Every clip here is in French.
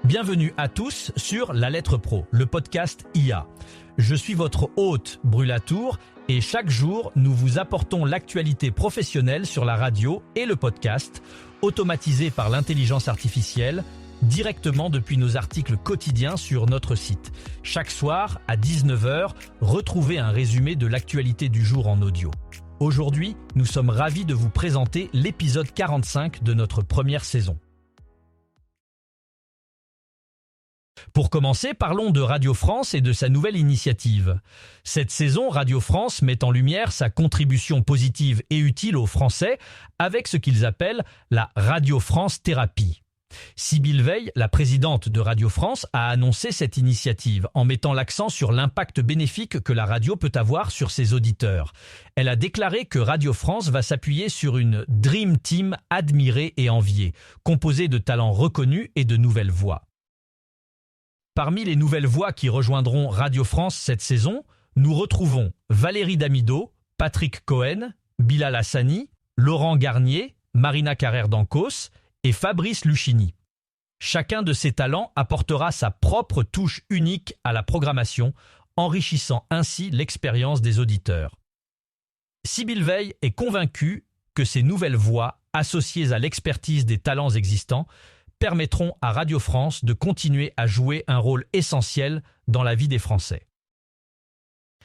Bienvenue à tous sur La Lettre Pro, le podcast IA. Je suis votre hôte Brulatour et chaque jour, nous vous apportons l'actualité professionnelle sur la radio et le podcast, automatisé par l'intelligence artificielle, directement depuis nos articles quotidiens sur notre site. Chaque soir, à 19h, retrouvez un résumé de l'actualité du jour en audio. Aujourd'hui, nous sommes ravis de vous présenter l'épisode 45 de notre première saison. Pour commencer, parlons de Radio France et de sa nouvelle initiative. Cette saison, Radio France met en lumière sa contribution positive et utile aux Français avec ce qu'ils appellent la Radio France Thérapie. Sybille Veil, la présidente de Radio France, a annoncé cette initiative en mettant l'accent sur l'impact bénéfique que la radio peut avoir sur ses auditeurs. Elle a déclaré que Radio France va s'appuyer sur une Dream Team admirée et enviée, composée de talents reconnus et de nouvelles voix. Parmi les nouvelles voix qui rejoindront Radio France cette saison, nous retrouvons Valérie Damido, Patrick Cohen, Bilal Hassani, Laurent Garnier, Marina Carrère d'Ancos et Fabrice Luchini. Chacun de ces talents apportera sa propre touche unique à la programmation, enrichissant ainsi l'expérience des auditeurs. Sybille Veil est convaincue que ces nouvelles voix, associées à l'expertise des talents existants, permettront à Radio France de continuer à jouer un rôle essentiel dans la vie des Français.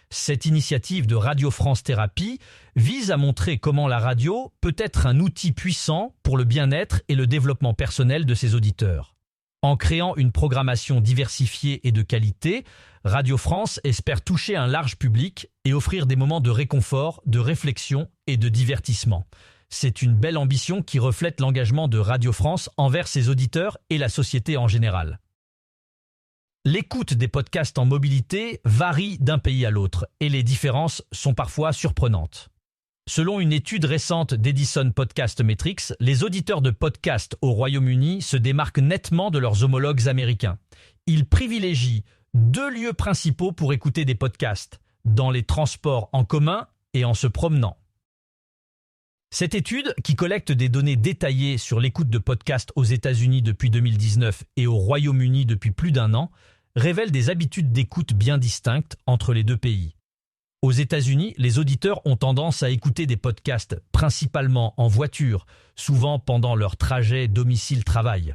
Cette initiative de Radio France Thérapie vise à montrer comment la radio peut être un outil puissant pour le bien-être et le développement personnel de ses auditeurs. En créant une programmation diversifiée et de qualité, Radio France espère toucher un large public et offrir des moments de réconfort, de réflexion et de divertissement. C'est une belle ambition qui reflète l'engagement de Radio France envers ses auditeurs et la société en général. L'écoute des podcasts en mobilité varie d'un pays à l'autre et les différences sont parfois surprenantes. Selon une étude récente d'Edison Podcast Metrics, les auditeurs de podcasts au Royaume-Uni se démarquent nettement de leurs homologues américains. Ils privilégient 2 lieux principaux pour écouter des podcasts, dans les transports en commun et en se promenant. Cette étude, qui collecte des données détaillées sur l'écoute de podcasts aux États-Unis depuis 2019 et au Royaume-Uni depuis plus d'1 an, révèle des habitudes d'écoute bien distinctes entre les deux pays. Aux États-Unis, les auditeurs ont tendance à écouter des podcasts principalement en voiture, souvent pendant leur trajet domicile-travail.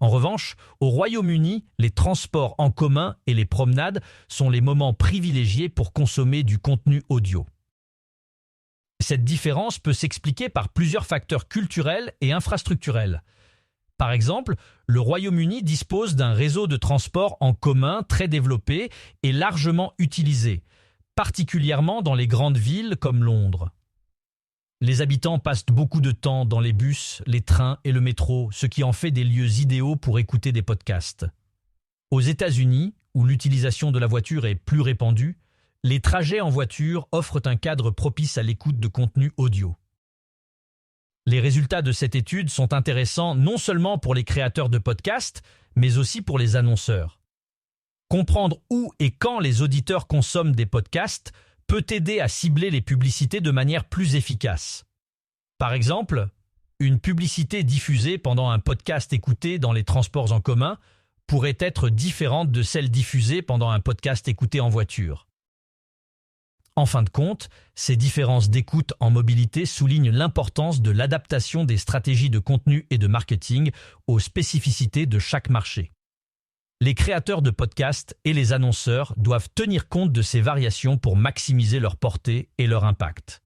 En revanche, au Royaume-Uni, les transports en commun et les promenades sont les moments privilégiés pour consommer du contenu audio. Cette différence peut s'expliquer par plusieurs facteurs culturels et infrastructurels. Par exemple, le Royaume-Uni dispose d'un réseau de transport en commun très développé et largement utilisé, particulièrement dans les grandes villes comme Londres. Les habitants passent beaucoup de temps dans les bus, les trains et le métro, ce qui en fait des lieux idéaux pour écouter des podcasts. Aux États-Unis, où l'utilisation de la voiture est plus répandue, les trajets en voiture offrent un cadre propice à l'écoute de contenu audio. Les résultats de cette étude sont intéressants non seulement pour les créateurs de podcasts, mais aussi pour les annonceurs. Comprendre où et quand les auditeurs consomment des podcasts peut aider à cibler les publicités de manière plus efficace. Par exemple, une publicité diffusée pendant un podcast écouté dans les transports en commun pourrait être différente de celle diffusée pendant un podcast écouté en voiture. En fin de compte, ces différences d'écoute en mobilité soulignent l'importance de l'adaptation des stratégies de contenu et de marketing aux spécificités de chaque marché. Les créateurs de podcasts et les annonceurs doivent tenir compte de ces variations pour maximiser leur portée et leur impact.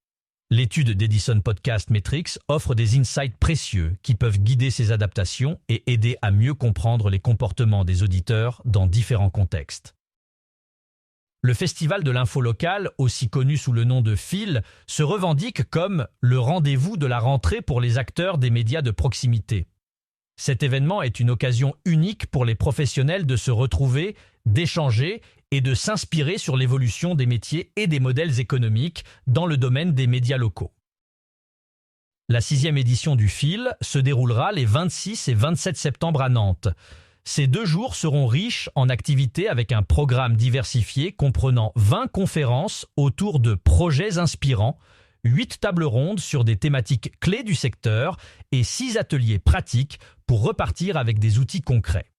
L'étude d'Edison Podcast Metrics offre des insights précieux qui peuvent guider ces adaptations et aider à mieux comprendre les comportements des auditeurs dans différents contextes. Le Festival de l'info locale, aussi connu sous le nom de FIL, se revendique comme le rendez-vous de la rentrée pour les acteurs des médias de proximité. Cet événement est une occasion unique pour les professionnels de se retrouver, d'échanger et de s'inspirer sur l'évolution des métiers et des modèles économiques dans le domaine des médias locaux. La 6e édition du FIL se déroulera les 26 et 27 septembre à Nantes. Ces 2 jours seront riches en activités avec un programme diversifié comprenant 20 conférences autour de projets inspirants, 8 tables rondes sur des thématiques clés du secteur et 6 ateliers pratiques pour repartir avec des outils concrets.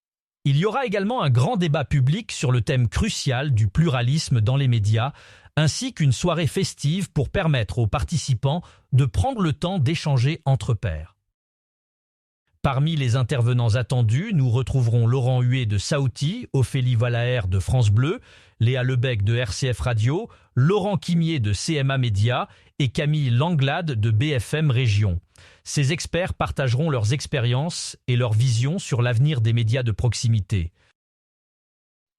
Il y aura également un grand débat public sur le thème crucial du pluralisme dans les médias, ainsi qu'une soirée festive pour permettre aux participants de prendre le temps d'échanger entre pairs. Parmi les intervenants attendus, nous retrouverons Laurent Huet de Saouti, Ophélie Valaer de France Bleu, Léa Lebec de RCF Radio, Laurent Quimier de CMA Média et Camille Langlade de BFM Région. Ces experts partageront leurs expériences et leurs visions sur l'avenir des médias de proximité.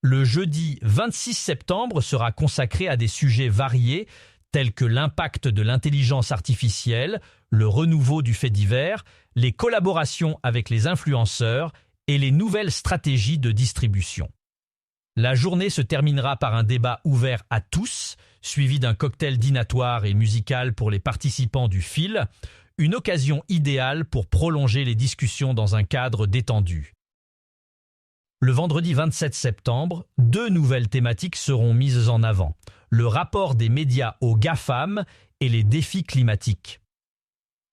Le jeudi 26 septembre sera consacré à des sujets variés tels que l'impact de l'intelligence artificielle, le renouveau du fait divers, les collaborations avec les influenceurs et les nouvelles stratégies de distribution. La journée se terminera par un débat ouvert à tous, suivi d'un cocktail dînatoire et musical pour les participants du fil, une occasion idéale pour prolonger les discussions dans un cadre détendu. Le vendredi 27 septembre, 2 nouvelles thématiques seront mises en avant. Le rapport des médias aux GAFAM et les défis climatiques.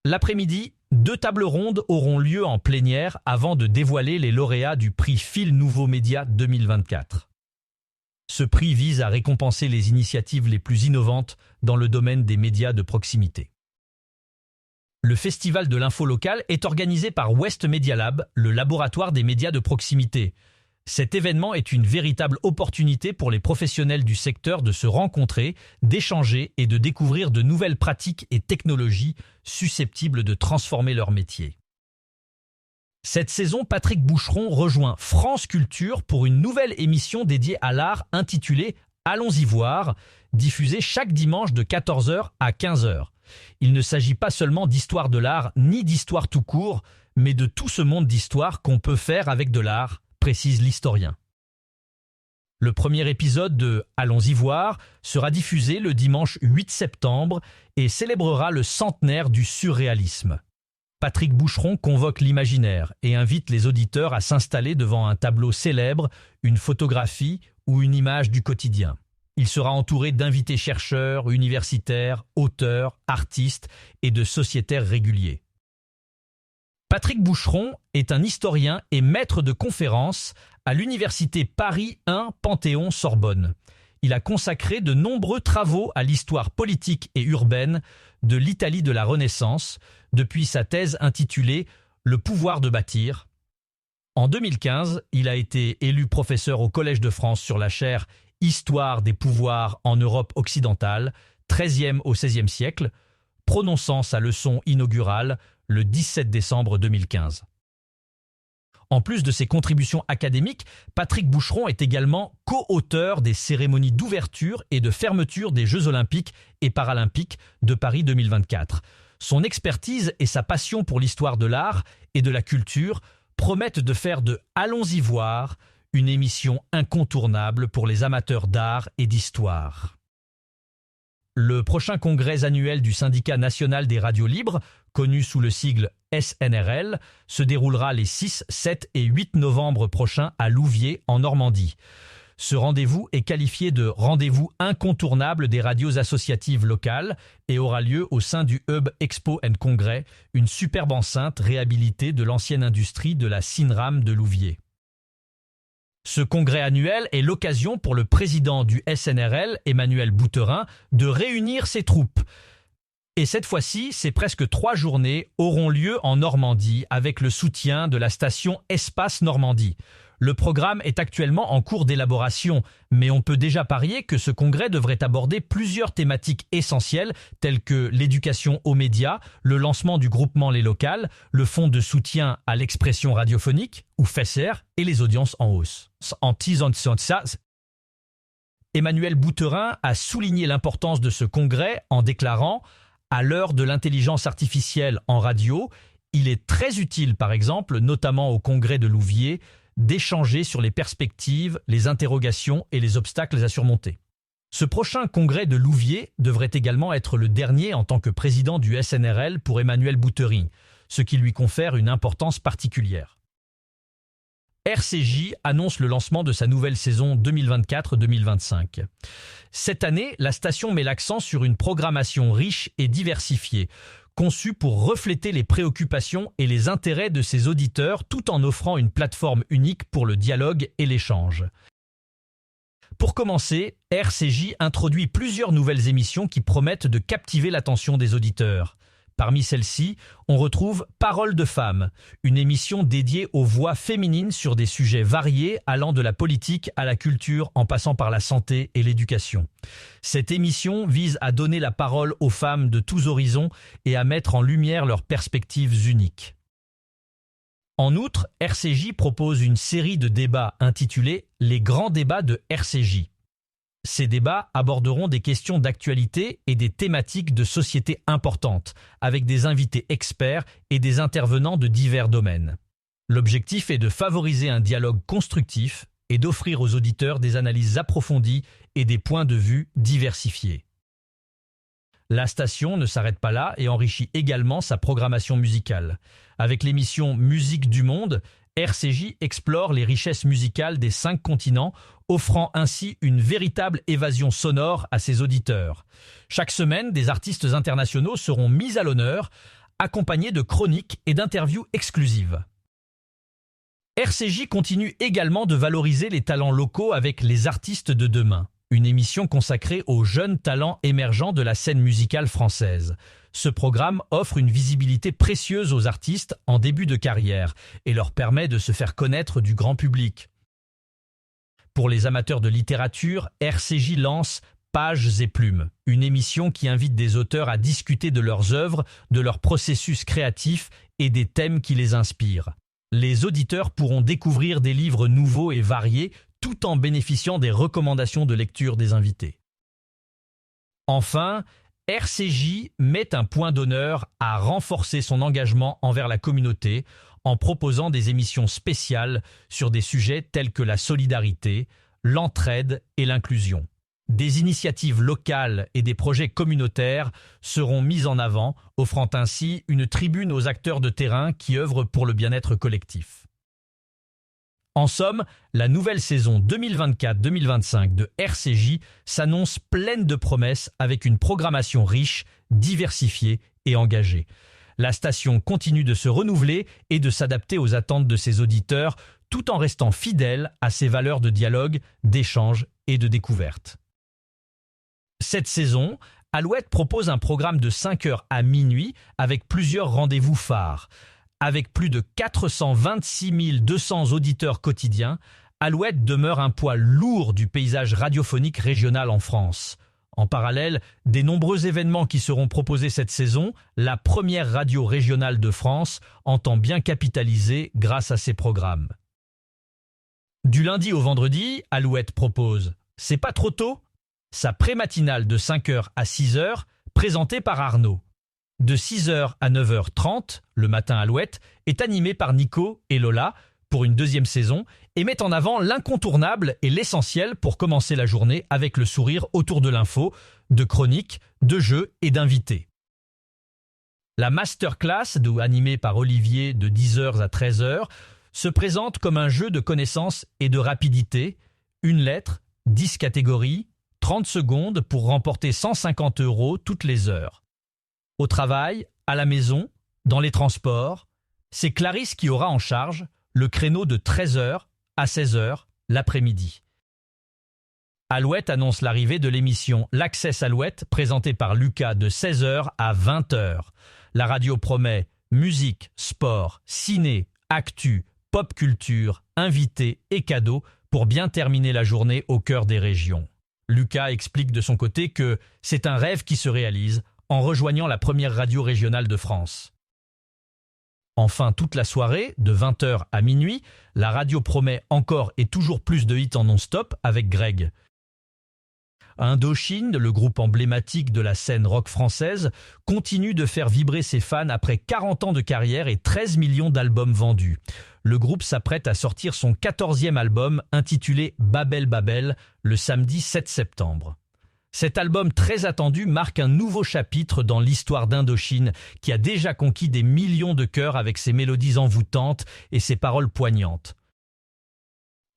L'après-midi, 2 tables rondes auront lieu en plénière avant de dévoiler les lauréats du prix Fil Nouveaux Médias 2024. Ce prix vise à récompenser les initiatives les plus innovantes dans le domaine des médias de proximité. Le Festival de l'info locale est organisé par West Media Lab, le laboratoire des médias de proximité. Cet événement est une véritable opportunité pour les professionnels du secteur de se rencontrer, d'échanger et de découvrir de nouvelles pratiques et technologies susceptibles de transformer leur métier. Cette saison, Patrick Boucheron rejoint France Culture pour une nouvelle émission dédiée à l'art intitulée « Allons-y voir », diffusée chaque dimanche de 14h à 15h. Il ne s'agit pas seulement d'histoire de l'art ni d'histoire tout court, mais de tout ce monde d'histoire qu'on peut faire avec de l'art, précise l'historien. Le premier épisode de Allons-y voir sera diffusé le dimanche 8 septembre et célébrera le centenaire du surréalisme. Patrick Boucheron convoque l'imaginaire et invite les auditeurs à s'installer devant un tableau célèbre, une photographie ou une image du quotidien. Il sera entouré d'invités chercheurs, universitaires, auteurs, artistes et de sociétaires réguliers. Patrick Boucheron est un historien et maître de conférences à l'université Paris 1 Panthéon-Sorbonne. Il a consacré de nombreux travaux à l'histoire politique et urbaine de l'Italie de la Renaissance, depuis sa thèse intitulée « Le pouvoir de bâtir ». En 2015, il a été élu professeur au Collège de France sur la chaire « Histoire des pouvoirs en Europe occidentale, 13e au XVIe siècle », prononçant sa leçon inaugurale le 17 décembre 2015. En plus de ses contributions académiques, Patrick Boucheron est également co-auteur des cérémonies d'ouverture et de fermeture des Jeux Olympiques et Paralympiques de Paris 2024. Son expertise et sa passion pour l'histoire de l'art et de la culture promettent de faire de Allons-y voir une émission incontournable pour les amateurs d'art et d'histoire. Le prochain congrès annuel du Syndicat national des radios libres, connu sous le sigle SNRL, se déroulera les 6, 7 et 8 novembre prochains à Louviers, en Normandie. Ce rendez-vous est qualifié de rendez-vous incontournable des radios associatives locales et aura lieu au sein du Hub Expo & Congrès, une superbe enceinte réhabilitée de l'ancienne industrie de la CINRAM de Louviers. Ce congrès annuel est l'occasion pour le président du SNRL, Emmanuel Bouterin, de réunir ses troupes. Et cette fois-ci, ces presque 3 journées auront lieu en Normandie avec le soutien de la station Espace Normandie. Le programme est actuellement en cours d'élaboration, mais on peut déjà parier que ce congrès devrait aborder plusieurs thématiques essentielles telles que l'éducation aux médias, le lancement du groupement Les Locales, le fonds de soutien à l'expression radiophonique, ou FESER, et les audiences en hausse. En teasant ça, Emmanuel Bouterin a souligné l'importance de ce congrès en déclarant « À l'heure de l'intelligence artificielle en radio, il est très utile, par exemple, notamment au congrès de Louviers, d'échanger sur les perspectives, les interrogations et les obstacles à surmonter. » Ce prochain congrès de Louviers devrait également être le dernier en tant que président du SNRL pour Emmanuel Bouterin, ce qui lui confère une importance particulière. RCJ annonce le lancement de sa nouvelle saison 2024-2025. Cette année, la station met l'accent sur une programmation riche et diversifiée. conçu pour refléter les préoccupations et les intérêts de ses auditeurs tout en offrant une plateforme unique pour le dialogue et l'échange. Pour commencer, RCJ introduit plusieurs nouvelles émissions qui promettent de captiver l'attention des auditeurs. Parmi celles-ci, on retrouve Paroles de femmes, une émission dédiée aux voix féminines sur des sujets variés allant de la politique à la culture en passant par la santé et l'éducation. Cette émission vise à donner la parole aux femmes de tous horizons et à mettre en lumière leurs perspectives uniques. En outre, RCJ propose une série de débats intitulés « Les grands débats de RCJ ». Ces débats aborderont des questions d'actualité et des thématiques de société importantes, avec des invités experts et des intervenants de divers domaines. L'objectif est de favoriser un dialogue constructif et d'offrir aux auditeurs des analyses approfondies et des points de vue diversifiés. La station ne s'arrête pas là et enrichit également sa programmation musicale. Avec l'émission Musique du Monde, RCJ explore les richesses musicales des 5 continents, offrant ainsi une véritable évasion sonore à ses auditeurs. Chaque semaine, des artistes internationaux seront mis à l'honneur, accompagnés de chroniques et d'interviews exclusives. RCJ continue également de valoriser les talents locaux avec Les Artistes de demain, une émission consacrée aux jeunes talents émergents de la scène musicale française. Ce programme offre une visibilité précieuse aux artistes en début de carrière et leur permet de se faire connaître du grand public. Pour les amateurs de littérature, RCJ lance Pages et Plumes, une émission qui invite des auteurs à discuter de leurs œuvres, de leur processus créatif et des thèmes qui les inspirent. Les auditeurs pourront découvrir des livres nouveaux et variés tout en bénéficiant des recommandations de lecture des invités. Enfin, RCJ met un point d'honneur à renforcer son engagement envers la communauté en proposant des émissions spéciales sur des sujets tels que la solidarité, l'entraide et l'inclusion. Des initiatives locales et des projets communautaires seront mis en avant, offrant ainsi une tribune aux acteurs de terrain qui œuvrent pour le bien-être collectif. En somme, la nouvelle saison 2024-2025 de RCJ s'annonce pleine de promesses avec une programmation riche, diversifiée et engagée. La station continue de se renouveler et de s'adapter aux attentes de ses auditeurs tout en restant fidèle à ses valeurs de dialogue, d'échange et de découverte. Cette saison, Alouette propose un programme de 5h à minuit avec plusieurs rendez-vous phares. Avec plus de 426 200 auditeurs quotidiens, Alouette demeure un poids lourd du paysage radiophonique régional en France. En parallèle, des nombreux événements qui seront proposés cette saison, la première radio régionale de France entend bien capitaliser grâce à ces programmes. Du lundi au vendredi, Alouette propose « C'est pas trop tôt ?» sa pré-matinale de 5h à 6h, présentée par Arnaud. De 6h à 9h30, le matin Alouette, est animé par Nico et Lola pour une deuxième saison et met en avant l'incontournable et l'essentiel pour commencer la journée avec le sourire autour de l'info, de chroniques, de jeux et d'invités. La masterclass, animée par Olivier de 10h à 13h, se présente comme un jeu de connaissances et de rapidité, une lettre, 10 catégories, 30 secondes pour remporter 150 € toutes les heures. Au travail, à la maison, dans les transports, c'est Clarisse qui aura en charge le créneau de 13h à 16h l'après-midi. Alouette annonce l'arrivée de l'émission L'Access Alouette, présentée par Lucas de 16h à 20h. La radio promet musique, sport, ciné, actu, pop culture, invités et cadeaux pour bien terminer la journée au cœur des régions. Lucas explique de son côté que c'est un rêve qui se réalise en rejoignant la première radio régionale de France. Enfin, toute la soirée, de 20h à minuit, la radio promet encore et toujours plus de hits en non-stop avec Greg. Indochine, le groupe emblématique de la scène rock française, continue de faire vibrer ses fans après 40 ans de carrière et 13 millions d'albums vendus. Le groupe s'apprête à sortir son 14e album intitulé Babel Babel le samedi 7 septembre. Cet album très attendu marque un nouveau chapitre dans l'histoire d'Indochine qui a déjà conquis des millions de cœurs avec ses mélodies envoûtantes et ses paroles poignantes.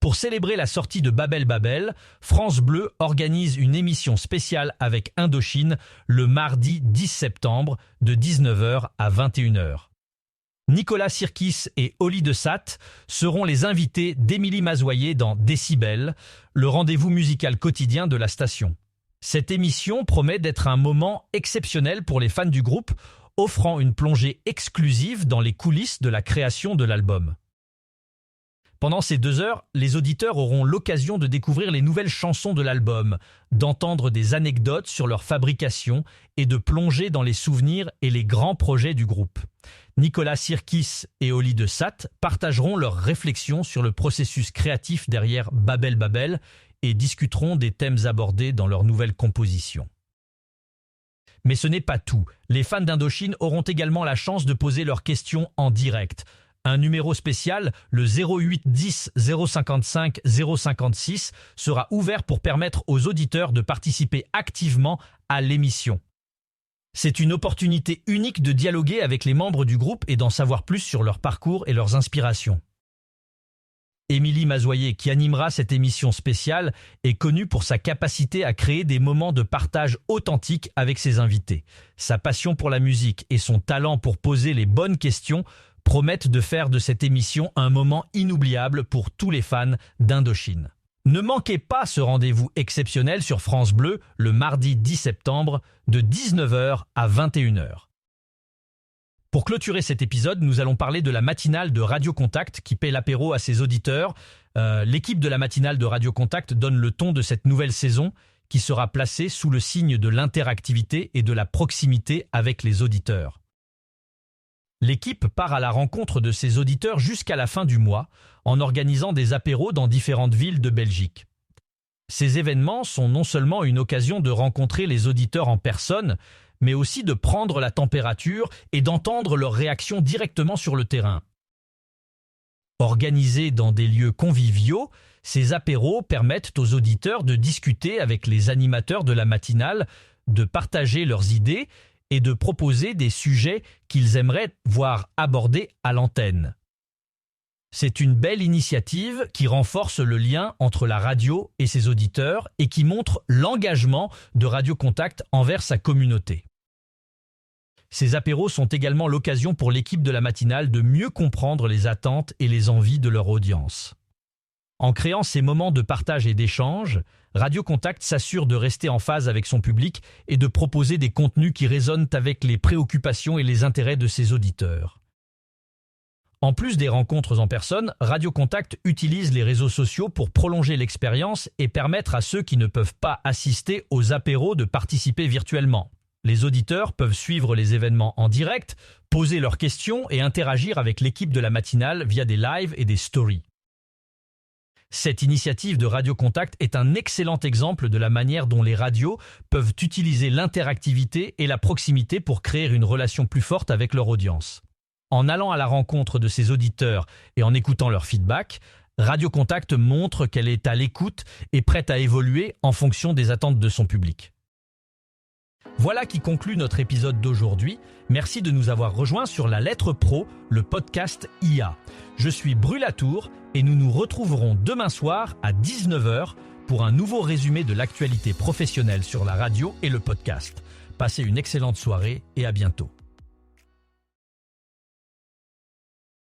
Pour célébrer la sortie de Babel Babel, France Bleu organise une émission spéciale avec Indochine le mardi 10 septembre de 19h à 21h. Nicolas Sirkis et Oli de Sat seront les invités d'Émilie Mazoyer dans Décibel, le rendez-vous musical quotidien de la station. Cette émission promet d'être un moment exceptionnel pour les fans du groupe, offrant une plongée exclusive dans les coulisses de la création de l'album. Pendant ces 2 heures, les auditeurs auront l'occasion de découvrir les nouvelles chansons de l'album, d'entendre des anecdotes sur leur fabrication et de plonger dans les souvenirs et les grands projets du groupe. Nicolas Sirkis et Oli de Sat partageront leurs réflexions sur le processus créatif derrière Babel Babel et discuteront des thèmes abordés dans leur nouvelle composition. Mais ce n'est pas tout. Les fans d'Indochine auront également la chance de poser leurs questions en direct. Un numéro spécial, le 08 10 055 056, sera ouvert pour permettre aux auditeurs de participer activement à l'émission. C'est une opportunité unique de dialoguer avec les membres du groupe et d'en savoir plus sur leur parcours et leurs inspirations. Émilie Mazoyer, qui animera cette émission spéciale, est connue pour sa capacité à créer des moments de partage authentiques avec ses invités. Sa passion pour la musique et son talent pour poser les bonnes questions promettent de faire de cette émission un moment inoubliable pour tous les fans d'Indochine. Ne manquez pas ce rendez-vous exceptionnel sur France Bleu le mardi 10 septembre de 19h à 21h. Pour clôturer cet épisode, nous allons parler de la matinale de Radio Contact qui paie l'apéro à ses auditeurs. L'équipe de la matinale de Radio Contact donne le ton de cette nouvelle saison qui sera placée sous le signe de l'interactivité et de la proximité avec les auditeurs. L'équipe part à la rencontre de ses auditeurs jusqu'à la fin du mois en organisant des apéros dans différentes villes de Belgique. Ces événements sont non seulement une occasion de rencontrer les auditeurs en personne, mais aussi de prendre la température et d'entendre leurs réactions directement sur le terrain. Organisés dans des lieux conviviaux, ces apéros permettent aux auditeurs de discuter avec les animateurs de la matinale, de partager leurs idées et de proposer des sujets qu'ils aimeraient voir abordés à l'antenne. C'est une belle initiative qui renforce le lien entre la radio et ses auditeurs et qui montre l'engagement de Radio Contact envers sa communauté. Ces apéros sont également l'occasion pour l'équipe de la matinale de mieux comprendre les attentes et les envies de leur audience. En créant ces moments de partage et d'échange, Radio Contact s'assure de rester en phase avec son public et de proposer des contenus qui résonnent avec les préoccupations et les intérêts de ses auditeurs. En plus des rencontres en personne, Radio Contact utilise les réseaux sociaux pour prolonger l'expérience et permettre à ceux qui ne peuvent pas assister aux apéros de participer virtuellement. Les auditeurs peuvent suivre les événements en direct, poser leurs questions et interagir avec l'équipe de la matinale via des lives et des stories. Cette initiative de Radio Contact est un excellent exemple de la manière dont les radios peuvent utiliser l'interactivité et la proximité pour créer une relation plus forte avec leur audience. En allant à la rencontre de ses auditeurs et en écoutant leur feedback, Radio Contact montre qu'elle est à l'écoute et prête à évoluer en fonction des attentes de son public. Voilà qui conclut notre épisode d'aujourd'hui. Merci de nous avoir rejoints sur La Lettre Pro, le podcast IA. Je suis Brulatour et nous nous retrouverons demain soir à 19h pour un nouveau résumé de l'actualité professionnelle sur la radio et le podcast. Passez une excellente soirée et à bientôt.